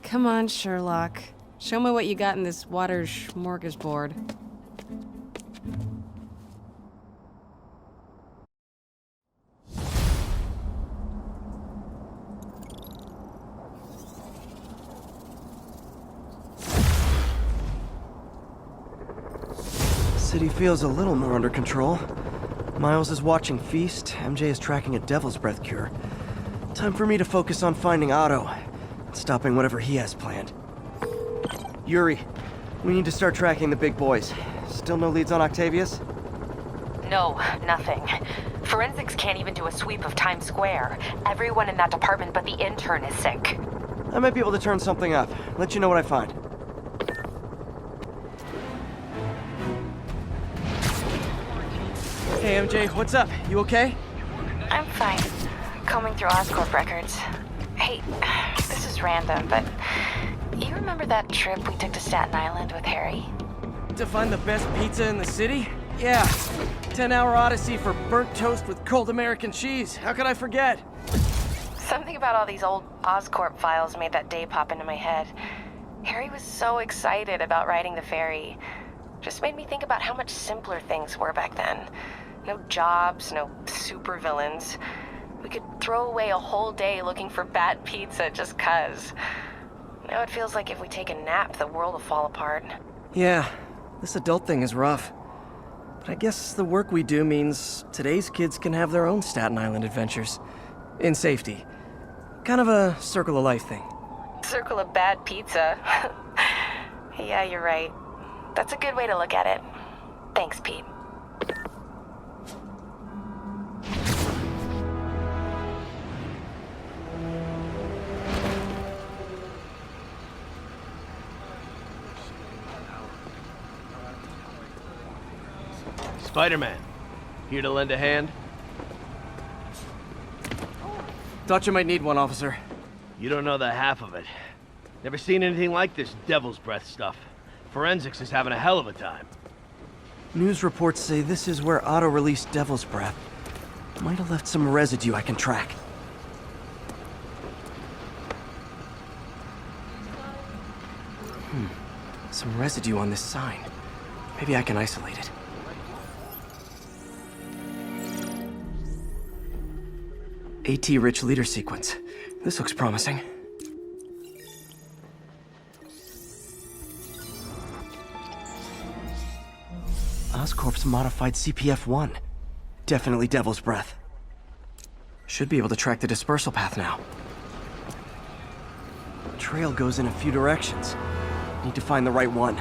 Come on, Sherlock. Show me what you got in this water smorgasbord. City feels a little more under control. Miles is watching Feast, MJ is tracking a Devil's Breath cure. Time for me to focus on finding Otto, and stopping whatever he has planned. Yuri, we need to start tracking the big boys. Still no leads on Octavius? No, nothing. Forensics can't even do a sweep of Times Square. Everyone in that department but the intern is sick. I might be able to turn something up. Let you know what I find. Hey MJ, what's up? You okay? I'm fine. Combing through Oscorp records. Hey, this is random, but you remember that trip we took to Staten Island with Harry? To find the best pizza in the city? Yeah. 10-hour odyssey for burnt toast with cold American cheese. How could I forget? Something about all these old Oscorp files made that day pop into my head. Harry was so excited about riding the ferry. Just made me think about how much simpler things were back then. No jobs, no supervillains. We could throw away a whole day looking for bad pizza just 'cause. Now it feels like if we take a nap, the world will fall apart. Yeah, this adult thing is rough. But I guess the work we do means today's kids can have their own Staten Island adventures. In safety. Kind of a circle of life thing. Circle of bad pizza. Yeah, you're right. That's a good way to look at it. Thanks, Pete. Spider-Man, here to lend a hand? Thought you might need one, officer. You don't know the half of it. Never seen anything like this Devil's Breath stuff. Forensics is having a hell of a time. News reports say this is where Otto released Devil's Breath. Might have left some residue I can track. Some residue on this sign. Maybe I can isolate it. AT-rich leader sequence. This looks promising. Oscorp's modified CPF-1. Definitely Devil's Breath. Should be able to track the dispersal path now. Trail goes in a few directions. Need to find the right one.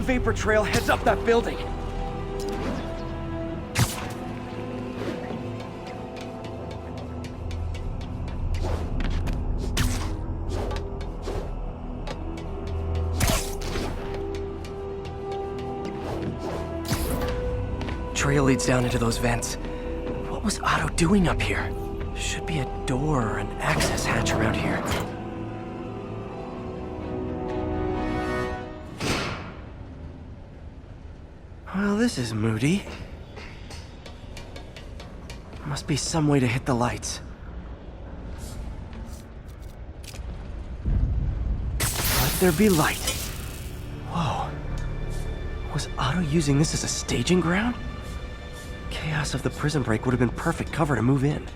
Vapor trail heads up that building. Trail leads down into those vents. What was Otto doing up here? Should be a door or an access hatch around here. Well, this is moody. Must be some way to hit the lights. Let there be light. Whoa. Was Otto using this as a staging ground? Chaos of the prison break would have been perfect cover to move in.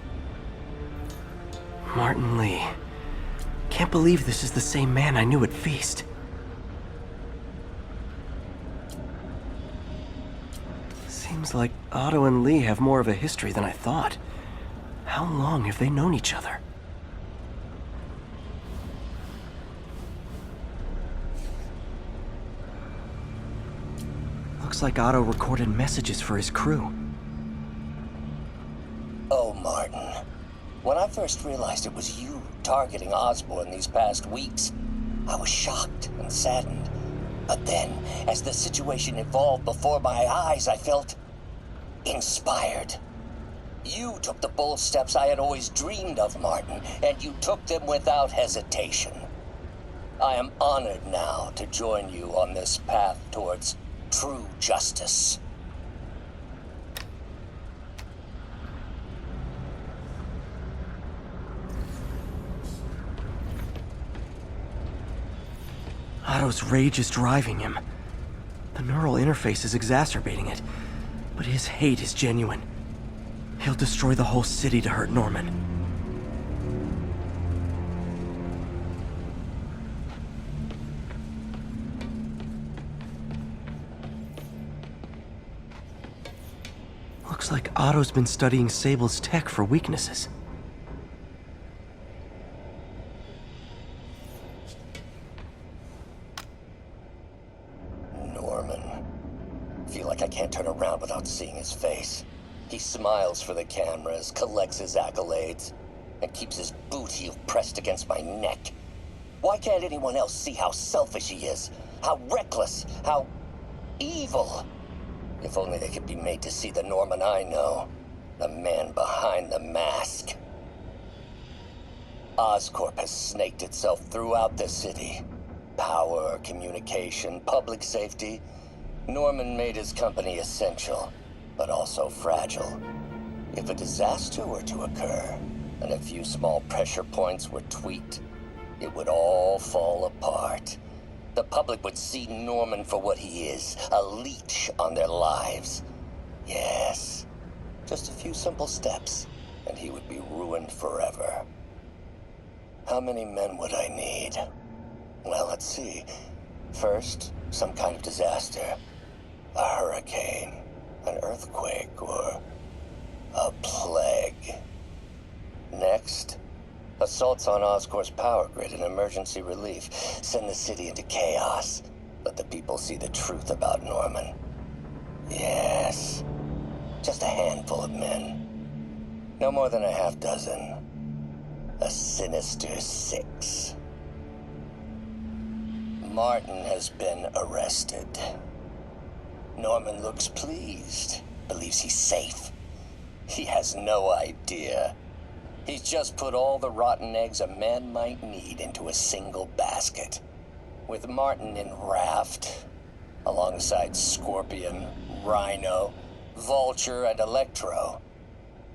Martin Lee. Can't believe this is the same man I knew at Feast. Seems like Otto and Lee have more of a history than I thought. How long have they known each other? Looks like Otto recorded messages for his crew. Oh, Martin. When I first realized it was you targeting Osborn these past weeks, I was shocked and saddened. But then, as the situation evolved before my eyes, I felt inspired. You took the bold steps I had always dreamed of, Martin, and you took them without hesitation. I am honored now to join you on this path towards true justice. Otto's rage is driving him. The neural interface is exacerbating it, but his hate is genuine. He'll destroy the whole city to hurt Norman. Looks like Otto's been studying Sable's tech for weaknesses. Norman. Feel like I can't turn around without seeing his face. He smiles for the cameras, collects his accolades, and keeps his boot heel pressed against my neck. Why can't anyone else see how selfish he is? How reckless? How evil? If only they could be made to see the Norman I know. The man behind the mask. Oscorp has snaked itself throughout the city. Power, communication, public safety. Norman made his company essential, but also fragile. If a disaster were to occur, and a few small pressure points were tweaked, it would all fall apart. The public would see Norman for what he is, a leech on their lives. Yes, just a few simple steps, and he would be ruined forever. How many men would I need? Well, let's see. First, some kind of disaster. A hurricane, an earthquake, or a plague. Next, assaults on Oscorp's power grid and emergency relief. Send the city into chaos. Let the people see the truth about Norman. Yes, just a handful of men. No more than a half dozen. A sinister 6. Martin has been arrested. Norman looks pleased, believes he's safe. He has no idea. He's just put all the rotten eggs a man might need into a single basket. With Martin in raft, alongside Scorpion, Rhino, Vulture, and Electro,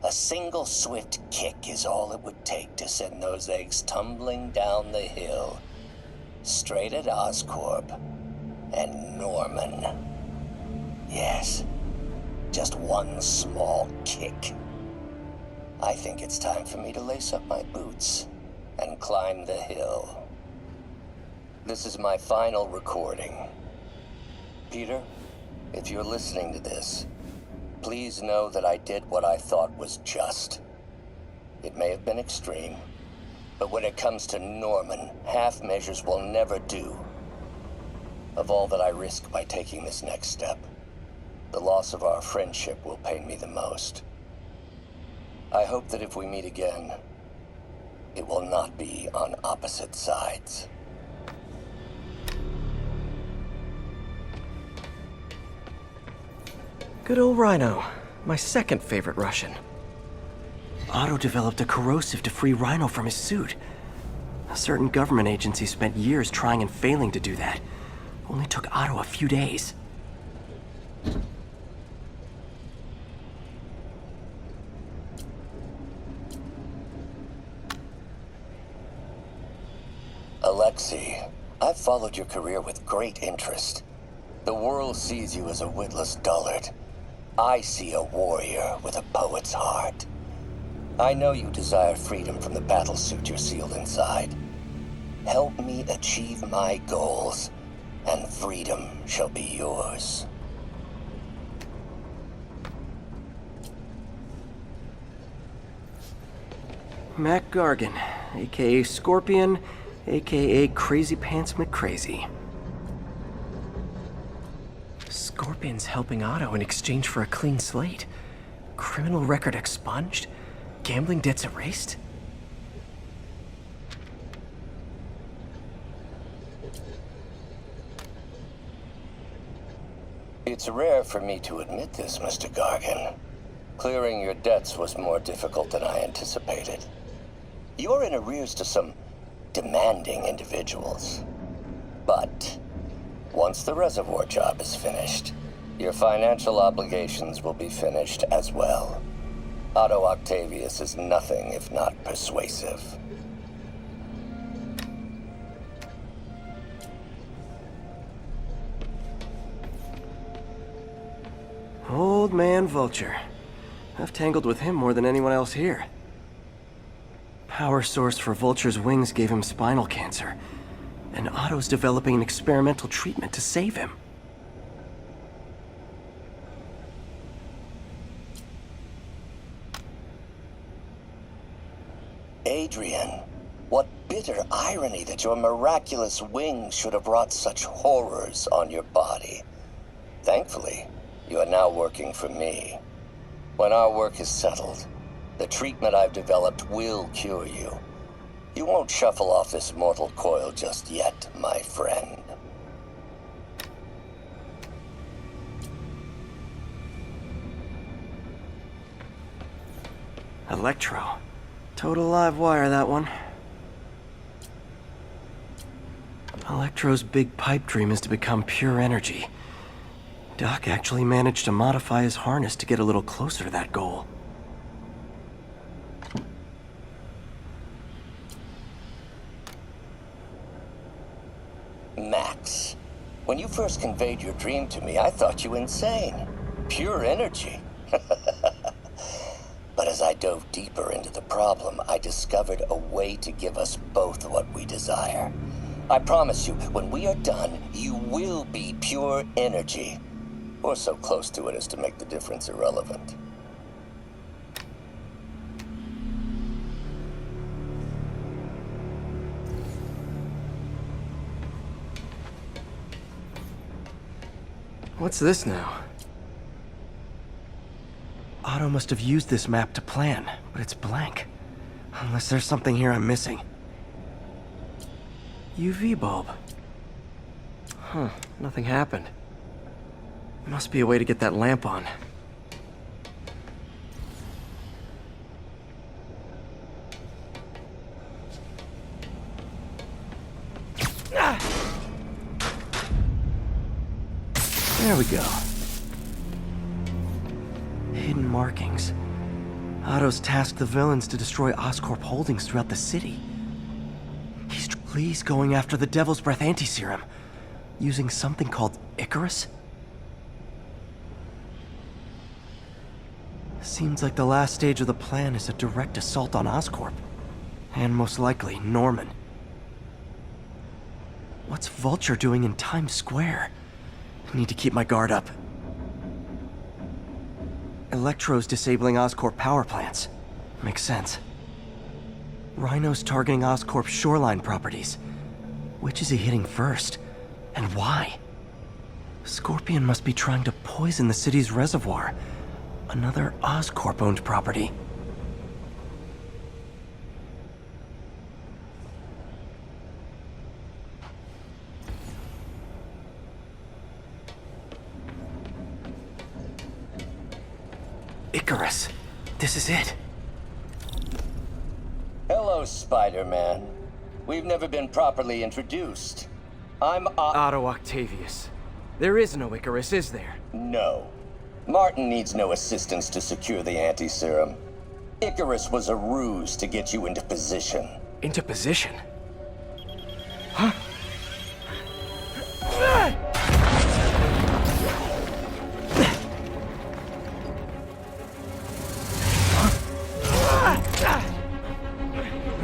a single swift kick is all it would take to send those eggs tumbling down the hill, straight at Oscorp and Norman. Yes, just one small kick. I think it's time for me to lace up my boots and climb the hill. This is my final recording. Peter, if you're listening to this, please know that I did what I thought was just. It may have been extreme, but when it comes to Norman, half measures will never do. Of all that I risk by taking this next step, the loss of our friendship will pain me the most. I hope that if we meet again, it will not be on opposite sides. Good old Rhino, my second favorite Russian. Otto developed a corrosive to free Rhino from his suit. A certain government agency spent years trying and failing to do that. Only took Otto a few days. Alexei, I've followed your career with great interest. The world sees you as a witless dullard. I see a warrior with a poet's heart. I know you desire freedom from the battlesuit you're sealed inside. Help me achieve my goals, and freedom shall be yours. Mac Gargan, aka Scorpion, aka Crazy Pants McCrazy. Scorpion's helping Otto in exchange for a clean slate. Criminal record expunged? Gambling debts erased? It's rare for me to admit this, Mr. Gargan. Clearing your debts was more difficult than I anticipated. You're in arrears to some demanding individuals. But once the reservoir job is finished, your financial obligations will be finished as well. Otto Octavius is nothing if not persuasive. old man Vulture. I've tangled with him more than anyone else here. Power source for Vulture's wings gave him spinal cancer, and Otto's developing an experimental treatment to save him. Adrian, what bitter irony that your miraculous wings should have wrought such horrors on your body. Thankfully, you are now working for me. When our work is settled, the treatment I've developed will cure you. You won't shuffle off this mortal coil just yet, my friend. Electro. Total live wire, that one. Electro's big pipe dream is to become pure energy. Doc actually managed to modify his harness to get a little closer to that goal. Max, when you first conveyed your dream to me, I thought you insane. Pure energy. But as I dove deeper into the problem, I discovered a way to give us both what we desire. I promise you, when we are done, you will be pure energy. Or so close to it as to make the difference irrelevant. What's this now? Otto must have used this map to plan, but it's blank. Unless there's something here I'm missing. UV bulb. Huh, nothing happened. Must be a way to get that lamp on. There we go. Hidden markings. Otto's tasked the villains to destroy Oscorp holdings throughout the city. He's going after the Devil's Breath anti-serum, using something called Icarus? Seems like the last stage of the plan is a direct assault on Oscorp. And most likely, Norman. What's Vulture doing in Times Square? I need to keep my guard up. Electro's disabling Oscorp power plants. Makes sense. Rhino's targeting Oscorp's shoreline properties. Which is he hitting first? And why? Scorpion must be trying to poison the city's reservoir. Another Oscorp-owned property. Icarus. This is it. Hello, Spider-Man. We've never been properly introduced. I'm Otto Octavius. There is no Icarus, is there? No. Martin needs no assistance to secure the anti-serum. Icarus was a ruse to get you into position. Into position? Huh?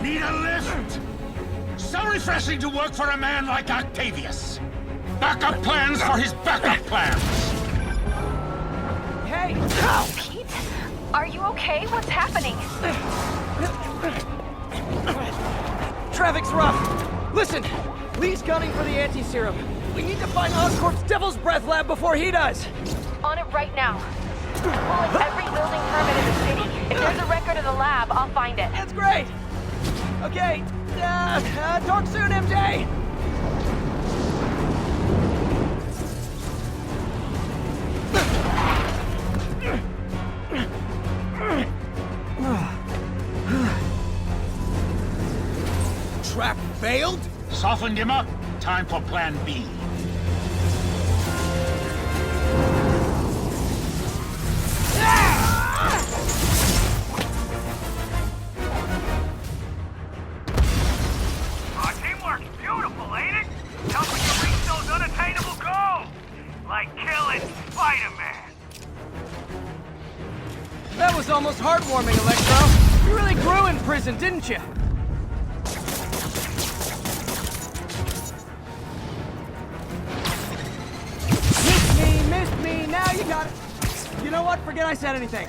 Need a lift? So refreshing to work for a man like Octavius. Backup plans for his backup plans. Hey! Pete? Are you okay? What's happening? Traffic's rough. Listen, Lee's gunning for the anti-serum. We need to find Oscorp's Devil's Breath lab before he does. On it right now. Pulling every building permit in the city. If there's a record of the lab, I'll find it. That's great. Okay, talk soon, MJ. Trap failed? Softened him up. Time for plan B. Teamwork's beautiful, ain't it? Helping you reach those unattainable goals. Like killing Spider-Man. was almost heartwarming, Electro. You really grew in prison, didn't you? Missed me, now you got it. You know what? Forget I said anything.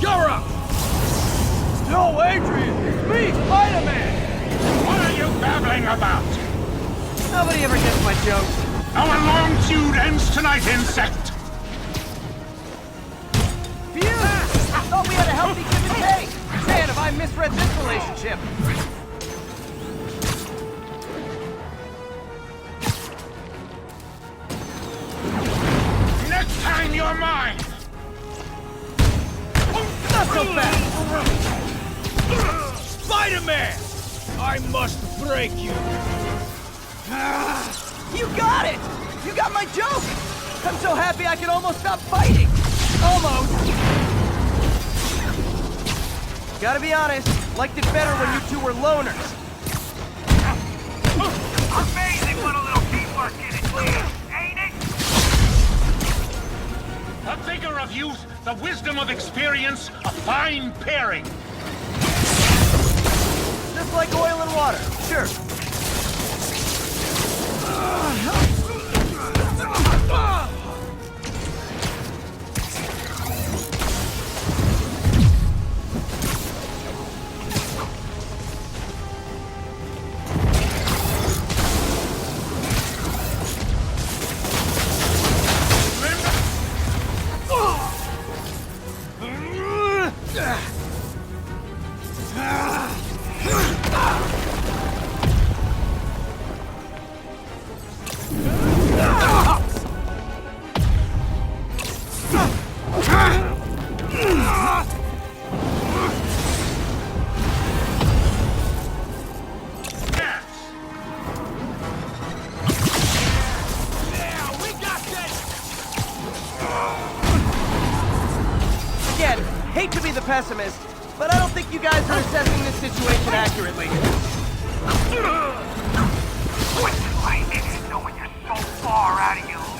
You're up! No, Adrian! It's me, Spider-Man! What are you babbling about? Nobody ever gets my jokes. Our long feud ends tonight, insect! Phew! I thought we had a healthy give and take! Man, have I misread this relationship! Next time you're mine! Not so fast! Spider-Man! I must break you! You got it! You got my joke! I'm so happy I can almost stop fighting! Almost! Gotta be honest, liked it better when you two were loners. Amazing what a little teamwork can achieve, ain't it? The vigor of youth, the wisdom of experience, a fine pairing. Just like oil and water, sure. Again, hate to be the pessimist, but I don't think you guys are assessing this situation accurately. What's it like knowing you're so far out of your league?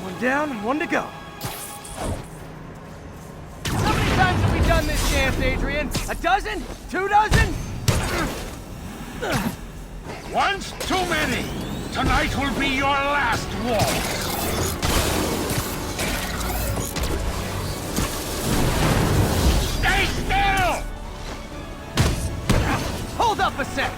One down, one to go. How many times have we done this dance, Adrian? A dozen? 2 dozen? Once too many! Tonight will be your last waltz! Stay still! Hold up a sec!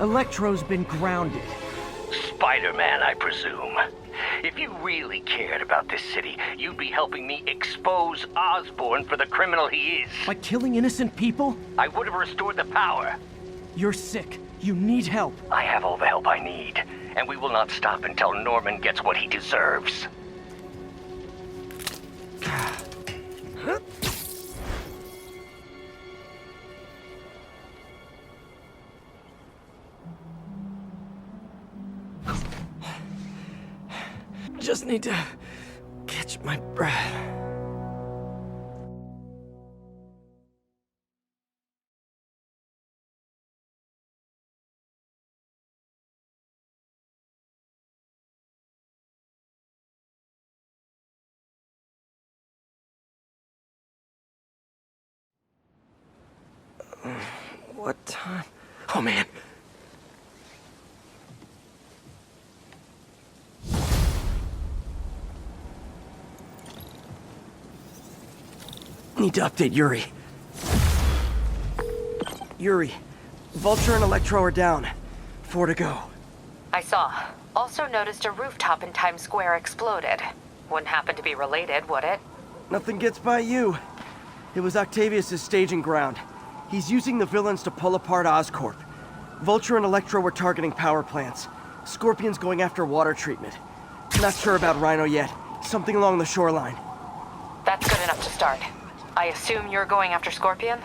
Electro's been grounded. Spider-Man, I presume. If you really cared about this city, you'd be helping me expose Osborn for the criminal he is. By killing innocent people? I would have restored the power. You're sick. You need help. I have all the help I need, and we will not stop until Norman gets what he deserves. Just need to catch my breath. What time? Oh man. Need to update Yuri. Yuri, Vulture and Electro are down. 4 to go. I saw. Also noticed a rooftop in Times Square exploded. Wouldn't happen to be related, would it? Nothing gets by you. It was Octavius' staging ground. He's using the villains to pull apart Oscorp. Vulture and Electro were targeting power plants. Scorpion's going after water treatment. Not sure about Rhino yet. Something along the shoreline. That's good enough to start. I assume you're going after Scorpion?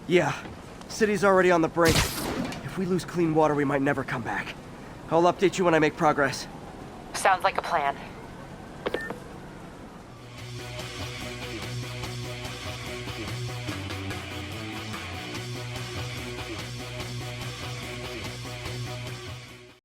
Yeah. City's already on the brink. If we lose clean water, we might never come back. I'll update you when I make progress. Sounds like a plan.